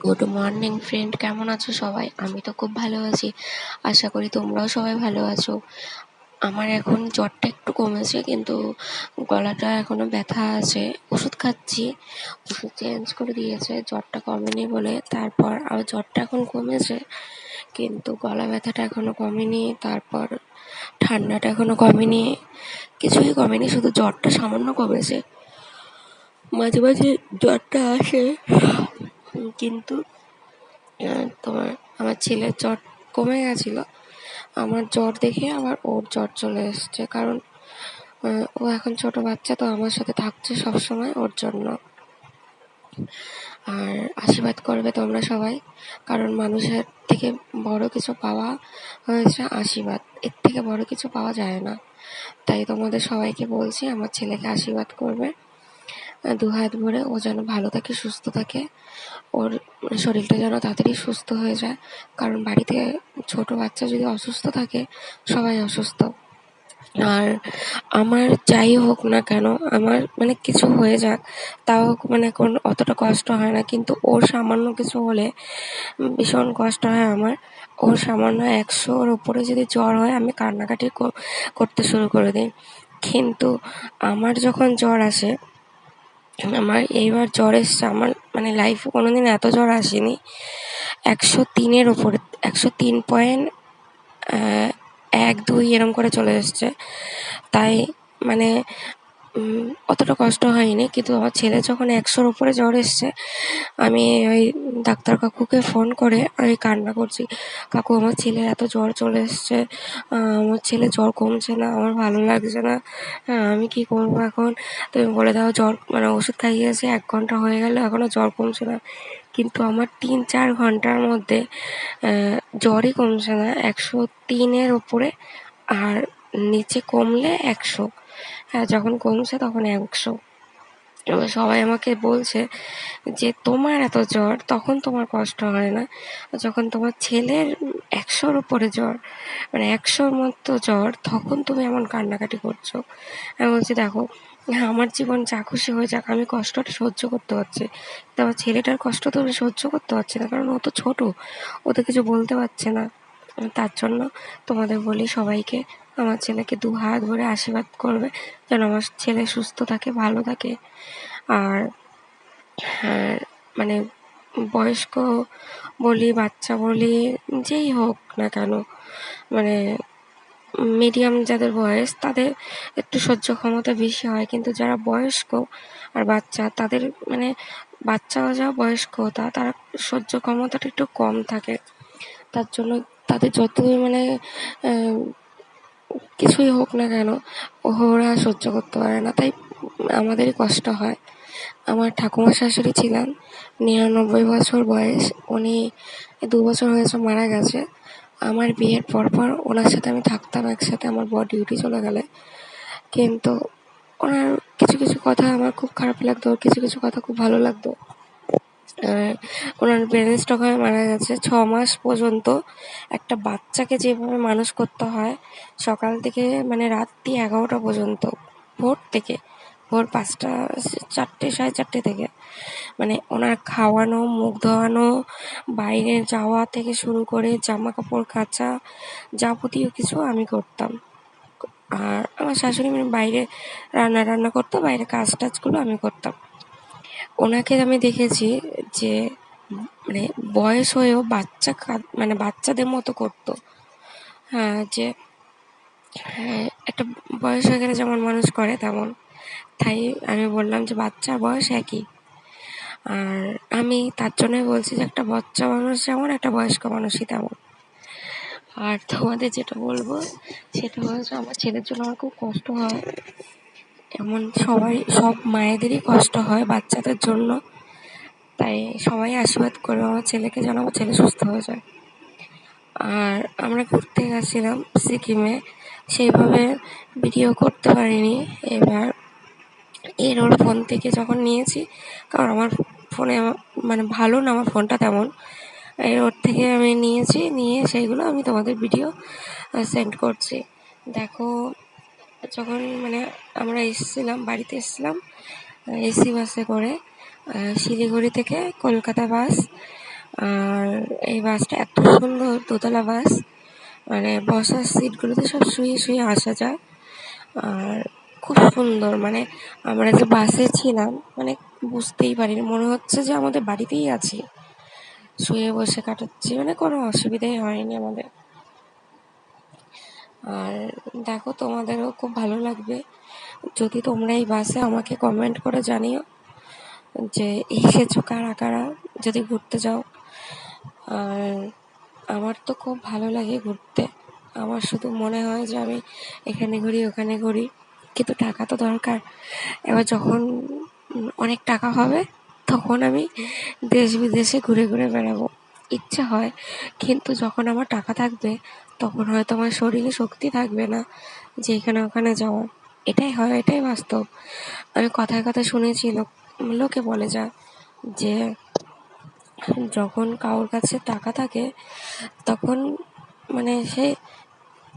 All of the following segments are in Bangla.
গুড মর্নিং ফ্রেন্ড, কেমন আছো সবাই? আমি তো খুব ভালো আছি। আশা করি তোমরাও সবাই ভালো আছো। আমার এখন জ্বরটা একটু কমেছে, কিন্তু গলাটা এখনো ব্যথা আছে। ওষুধ খাচ্ছি, ওষুধ চেঞ্জ করে দিয়েছে, জ্বরটা কমেনি বলে। তারপর আবার জ্বরটা এখন কমেছে, কিন্তু গলা ব্যথাটা এখনো কমেনি। তারপর ঠান্ডাটা এখনো কমেনি, কিছুই কমেনি, শুধু জ্বরটা সামান্য কমেছে। মাঝে মাঝে জ্বরটা আসে, কিন্তু তোমার আমার ছেলের জ্বর কমে গেছিলো। আমার জ্বর দেখে আবার ওর জ্বর চলে এসছে, কারণ ও এখন ছোট বাচ্চা, তো আমার সাথে থাকছে সবসময়, ওর জন্য। আর আশীর্বাদ করবে তোমরা সবাই, কারণ মানুষের থেকে বড় কিছু পাওয়া হয়েছে আশীর্বাদ। এর থেকে বড় কিছু পাওয়া যায় না। তাই তোমাদের সবাইকে বলছি, আমার ছেলেকে আশীর্বাদ করবে দুহাত ভরে। ও যেন ভালো থাকে, সুস্থ থাকে, ওর শরীরটা যেন তাড়াতাড়ি সুস্থ হয়ে যায়। কারণ বাড়িতে ছোট বাচ্চা যদি অসুস্থ থাকে, সবাই অসুস্থ। আর আমার যাই হোক না কেন, আমার কিছু হয়ে যাক, তাও কোনো অতটা কষ্ট হয় না, কিন্তু ওর সামান্য কিছু হলে ভীষণ কষ্ট হয় আমার। ওর সামান্য 100-র উপরে যদি জ্বর হয়, আমি কান্নাকাটি করতে শুরু করে দিই। কিন্তু আমার যখন জ্বর আসে, আমার এইবার জ্বর এসছে, আমার লাইফে কোনোদিন এত জ্বর আসেনি। 103-এর ওপরে, 103.12 এরম করে চলে এসছে। তাই মানে অতটা কষ্ট হয়নি। কিন্তু আমার ছেলের যখন 100-র উপরে জ্বর এসছে, আমি ওই ডাক্তার কাকুকে ফোন করে আমি কান্না করছি, কাকু আমার ছেলের এত জ্বর চলে এসছে, আমার ছেলের জ্বর কমছে না, আমার ভালো লাগছে না, আমি কি করবো এখন? তুমি বলে দাও। জ্বর ওষুধ খাইয়েছি, 1 ঘন্টা হয়ে গেল, এখনো জ্বর কমছে না। কিন্তু আমার 3-4 ঘন্টার মধ্যে জ্বরই কমছে না, 103-এর ওপরে। আর নিচে কমলে 100, হ্যাঁ, যখন কমছে তখন 100। এবার সবাই আমাকে বলছে যে তোমার এত জ্বর, তখন তোমার কষ্ট হয় না, যখন তোমার ছেলের 100-র উপরে জ্বর, 100-র মতো জ্বর, তখন তুমি এমন কান্নাকাটি করছো। আমি বলছি, দেখো, আমার জীবন যা খুশি হয়ে যাক, আমি কষ্টটা সহ্য করতে পারছি, কিন্তু আমার ছেলেটার কষ্ট তো আমি সহ্য করতে পারছি না, কারণ ও তো ছোট, ও তো কিছু বলতে পারছে না। তার জন্য তোমাদের বলি সবাইকে, আমার ছেলেকে 2 হাত ভরে আশীর্বাদ করবে, যেন আমার ছেলে সুস্থ থাকে, ভালো থাকে। আর হ্যাঁ, মানে বয়স্ক বলি, বাচ্চা বলি, যেই হোক না কেন, মানে মিডিয়াম যাদের বয়স, তাদের একটু সহ্য ক্ষমতা বেশি হয়, কিন্তু যারা বয়স্ক আর বাচ্চা, তাদের বাচ্চা যা বয়স্ক, তারা সহ্য ক্ষমতাটা একটু কম থাকে। তার জন্য তাদের যতই কিছুই হোক না কেন, ওরা সহ্য করতে পারে না, তাই আমাদেরই কষ্ট হয়। আমার ঠাকুমা শাশুড়ি ছিলেন, 99 বছর বয়স, উনি 2 বছর হয়েছে মারা গেছে। আমার বিয়ের পর ওনার সাথে আমি থাকতাম একসাথে, আমার বর ডিউটি চলে গেলে। কিন্তু ওনার কিছু কিছু কথা আমার খুব খারাপ লাগতো, ওর কিছু কিছু কথা খুব ভালো লাগতো। ওনার ব্রেন স্ট্রোক হয়ে মারা গেছে। 6 মাস পর্যন্ত একটা বাচ্চাকে যেভাবে মানুষ করতে হয়, সকাল থেকে রাত্রি 11টা পর্যন্ত, ভোর থেকে, ভোর 5টা, 4টে, 4:30 থেকে, ওনার খাওয়ানো, মুখ ধোয়ানো, বাইরে যাওয়া থেকে শুরু করে জামা কাপড় কাচা, যাবতীয় কিছু আমি করতাম। আর আমার শাশুড়ি বাইরে রান্না করতো, বাইরে কাজ টাজগুলো আমি করতাম। ওনাকে আমি দেখেছি যে বয়স হয়েও বাচ্চাদের মতো করতো। হ্যাঁ, যে হ্যাঁ, একটা বয়স হয়ে গেলে যেমন মানুষ করে তেমন। তাই আমি বললাম যে বাচ্চার বয়স একই। আর আমি তার জন্যই বলছি যে একটা বাচ্চা মানুষ যেমন, একটা বয়স্ক মানুষই তেমন। আর তোমাদের যেটা বলবো সেটা হচ্ছে, আমার ছেলের জন্য আমার খুব কষ্ট হয়, এমন সব মায়েদেরই কষ্ট হয় বাচ্চাদের জন্য। তাই সবাই আশীর্বাদ করবে আমার ছেলেকে, যেন আমার ছেলে সুস্থ হয়ে যায়। আর আমরা ঘুরতে গেছিলাম সিকিমে, সেইভাবে ভিডিও করতে পারিনি। এবার ওর ফোন থেকে যখন নিয়েছি, কারণ আমার ফোনে ভালো না আমার ফোনটা তেমন, ওর থেকে আমি নিয়েছি, নিয়ে সেইগুলো আমি তোমাদের ভিডিও সেন্ড করছি। দেখো, যখন আমরা বাড়িতে এসেছিলাম এসি বাসে করে, শিলিগুড়ি থেকে কলকাতা বাস, আর এই বাসটা এত সুন্দর, দোতলা বাস, মানে বসার সিটগুলোতে সব শুয়ে শুয়ে আসা যায়। আর খুব সুন্দর, মানে আমরা যে বাসে ছিলাম মানে বুঝতেই পারিনি, মনে হচ্ছে যে আমাদের বাড়িতেই আছি, শুয়ে বসে কাটাচ্ছি, মানে কোনো অসুবিধাই হয়নি আমাদের। আর দেখো, তোমাদেরও খুব ভালো লাগবে যদি তোমরা এই বাসে আমাকে কমেন্ট করে জানিও যে এসেছো কারা কারা, যদি ঘুরতে যাও। আর আমার তো খুব ভালো লাগে ঘুরতে। আমার শুধু মনে হয় যে আমি এখানে ঘুরি ওখানে ঘুরি, কিন্তু টাকা তো দরকার। এবার যখন অনেক টাকা হবে তখন আমি দেশ বিদেশে ঘুরে ঘুরে বেড়াবো, ইচ্ছে হয়। কিন্তু যখন আমার টাকা থাকবে তখন হয়তো আমার শরীরে শক্তি থাকবে না যে এখানে ওখানে যাওয়ার। এটাই হয়, এটাই বাস্তব। আমি কথায় কথায় শুনেছি, লোকে বলে যা যে যখন কারোর কাছে টাকা থাকে তখন মানে সে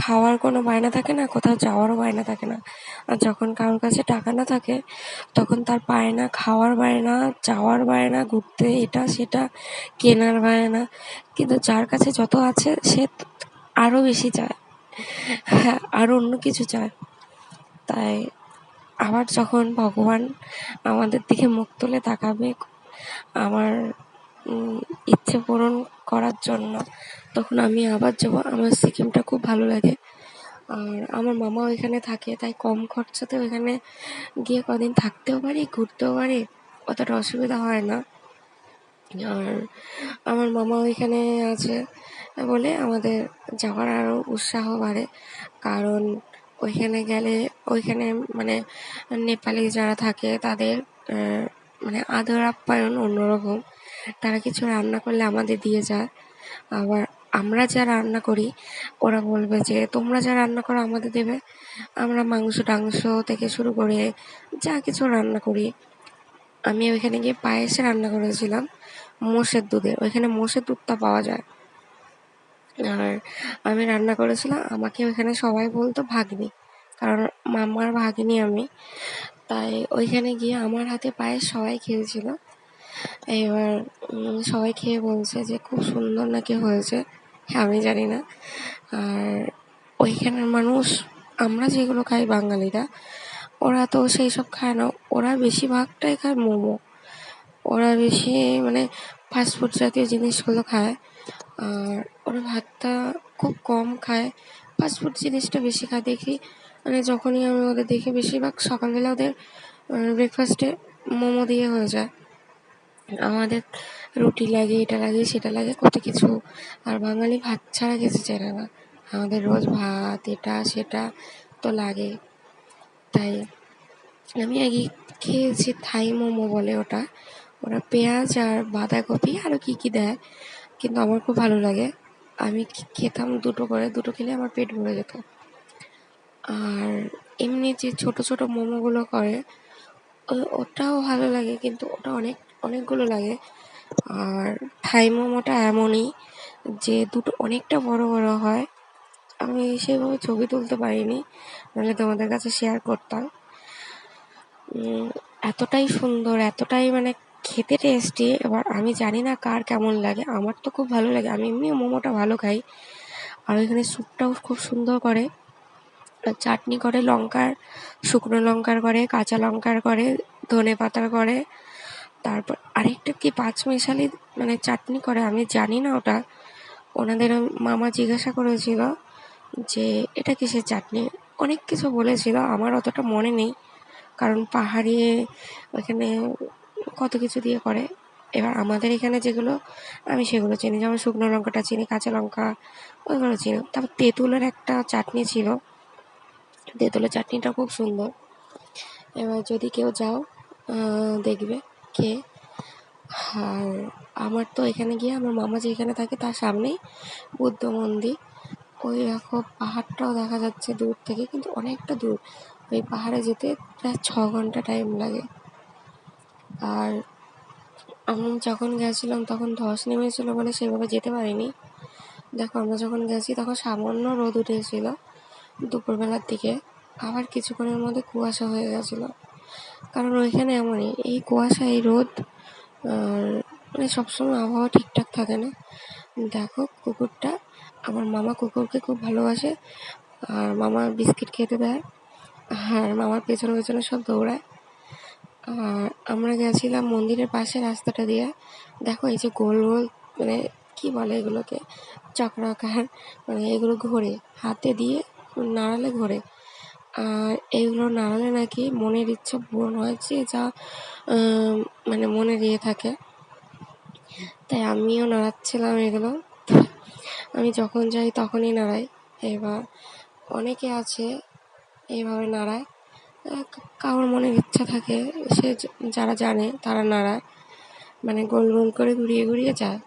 খাওয়ার কোনো বায়না থাকে না, কোথাও যাওয়ারও বায়না থাকে না। আর যখন কারোর কাছে টাকা না থাকে তখন তার বায়না খাওয়ার বায়না, যাওয়ার বায়না, ঘুরতে এটা সেটা কেনার বায়না। কিন্তু যার কাছে যত আছে সে আরো বেশি চায়, হ্যাঁ, আরো অন্য কিছু চায়। তাই আবার যখন ভগবান আমাদের দিকে মুখ তুলে তাকাবে আমার ইচ্ছে পূরণ করার জন্য, তখন আমি আবার যাবো। আমার সিকিমটা খুব ভালো লাগে। আর আমার মামা ওইখানে থাকে, তাই কম খরচাতে ওইখানে গিয়ে কদিন থাকতেও পারি, ঘুরতেও পারি, অতটা অসুবিধা হয় না। আর আমার মামা ওইখানে আছে বলে আমাদের যাওয়ার আরও উৎসাহ বাড়ে। কারণ ওইখানে গেলে ওইখানে মানে নেপালি যারা থাকে তাদের মানে আদর আপ্যায়ন অন্যরকম। তারা কিছু রান্না করলে আমাদের দিয়ে যায়। আবার আমরা যা রান্না করি ওরা বলবে যে তোমরা যা রান্না করো আমাদের দেবে। আমরা মাংস টাংস থেকে শুরু করে যা কিছু রান্না করি। আমি ওইখানে গিয়ে পায়েস রান্না করেছিলাম মোষের দুধের, ওইখানে মোষের দুধটা পাওয়া যায়। আর আমি রান্না করেছিলাম, আমাকে ওইখানে সবাই বলতো ভাগ্নি, কারণ মামার ভাগ্নি আমি। তাই ওইখানে গিয়ে আমার হাতে পায়েস সবাই খেয়েছিল। এবার সবাই খেয়ে বলছে যে খুব সুন্দর নাকি হয়েছে। হ্যাঁ, আমি জানি না। আর ওইখানের মানুষ, আমরা যেগুলো খাই বাঙালিরা, ওরা তো সেই সব খায় না। ওরা বেশিরভাগটাই খায় মোমো। ওরা বেশি মানে ফাস্টফুড জাতীয় জিনিসগুলো খায়। আর ওরা ভাতটা খুব কম খায়, ফাস্টফুড জিনিসটা বেশি খায় দেখি। মানে যখনই আমি ওদের দেখি বেশিরভাগ সকালবেলা ওদের ব্রেকফাস্টে মোমো দিয়ে হয়ে যায়। আমাদের রুটি লাগে, এটা লাগে সেটা লাগে, কত কিছু। আর বাঙালি ভাত ছাড়া কিছু চেনে না। আমাদের রোজ ভাত এটা সেটা তো লাগে। তাই আমি আগে খেয়েছি থাই মোমো বলে ওটা। ওরা পেঁয়াজ আর বাঁধাকপি আরও কী কী দেয়, কিন্তু আমার খুব ভালো লাগে। আমি খেতাম দুটো করে, দুটো খেলে আমার পেট ভরে যেত। আর এমনি যে ছোট ছোট মোমোগুলো করে ওটাও ভালো লাগে, কিন্তু ওটা অনেকগুলো লাগে। আর থাই মোমোটা এমনই যে দুটো অনেকটা বড় বড় হয়। আমি সেইভাবে ছবি তুলতে পারিনি, নাহলে তোমাদের কাছে শেয়ার করতাম। এতটাই সুন্দর, এতটাই মানে খেতে টেস্টি। এবার আমি জানি না কার কেমন লাগে, আমার তো খুব ভালো লাগে। আমি এমনিও মোমোটা ভালো খাই। আর ওইখানে স্যুপটাও খুব সুন্দর করে, চাটনি করে লঙ্কার, শুকনো লঙ্কার করে, কাঁচা লঙ্কার করে, ধনে পাতার করে। তারপর আরেকটা কি পাঁচমিশালি মানে চাটনি করে, আমি জানি না ওটা। ওনাদের মামা জিজ্ঞাসা করেছিল যে এটা কিসের চাটনি, অনেক কিছু বলেছিল, আমার অতটা মনে নেই। কারণ পাহাড়ি ওইখানে কত কিছু দিয়ে করে। এবার আমাদের এখানে যেগুলো আমি সেগুলো চিনি, যেমন শুকনো লঙ্কাটা চিনি, কাঁচা লঙ্কা ওইগুলো চিনি। তারপর তেঁতুলের একটা চাটনি ছিল, তেঁতুলের চাটনিটা খুব সুন্দর। এবার যদি কেউ যাও দেখবে খেয়ে। আর আমার তো এখানে গিয়ে আমার মামা যেখানে থাকে তার সামনেই বুদ্ধ মন্দির। ওই দেখো পাহাড়টাও দেখা যাচ্ছে দূর থেকে, কিন্তু অনেকটা দূর। ওই পাহাড়ে যেতে প্রায় 6 ঘন্টা টাইম লাগে। আর আমি যখন গেছিলাম তখন ধস নেমেছিল বলে সেভাবে যেতে পারিনি। দেখো আমরা যখন গেছি তখন সামান্য রোদ উঠেছিল দুপুরবেলার দিকে, আবার কিছুক্ষণের মধ্যে কুয়াশা হয়ে গেছিলো। কারণ ওইখানে এমনই, এই কুয়াশা এই রোদ আর মানে সবসময় আবহাওয়া ঠিকঠাক থাকে না। দেখো কুকুরটা, আমার মামা কুকুরকে খুব ভালোবাসে, আর মামা বিস্কিট খেতে দেয়, আর মামার পেছনে পেছনে সব দৌড়ায়। আর আমরা গেছিলাম মন্দিরের পাশে রাস্তাটা দিয়ে। দেখো এই যে গোল গোল, মানে কি বলে এগুলোকে, চক্রাকার, মানে এগুলো ঘোরে, হাতে দিয়ে নাড়ালে ঘোরে। আর এইগুলো নাড়ালে নাকি মনের ইচ্ছা পূরণ হয়, যে যা মানে মনের ইয়ে থাকে। তাই আমিও নাড়াচ্ছিলাম এগুলো। আমি যখন যাই তখনই নাড়াই। এবার অনেকে আছে এইভাবে নাড়ায়, কারোর মনের ইচ্ছা থাকে, সে যারা জানে তারা নাড়ায়, মানে গোল গোল করে ঘুরিয়ে ঘুরিয়ে যায়।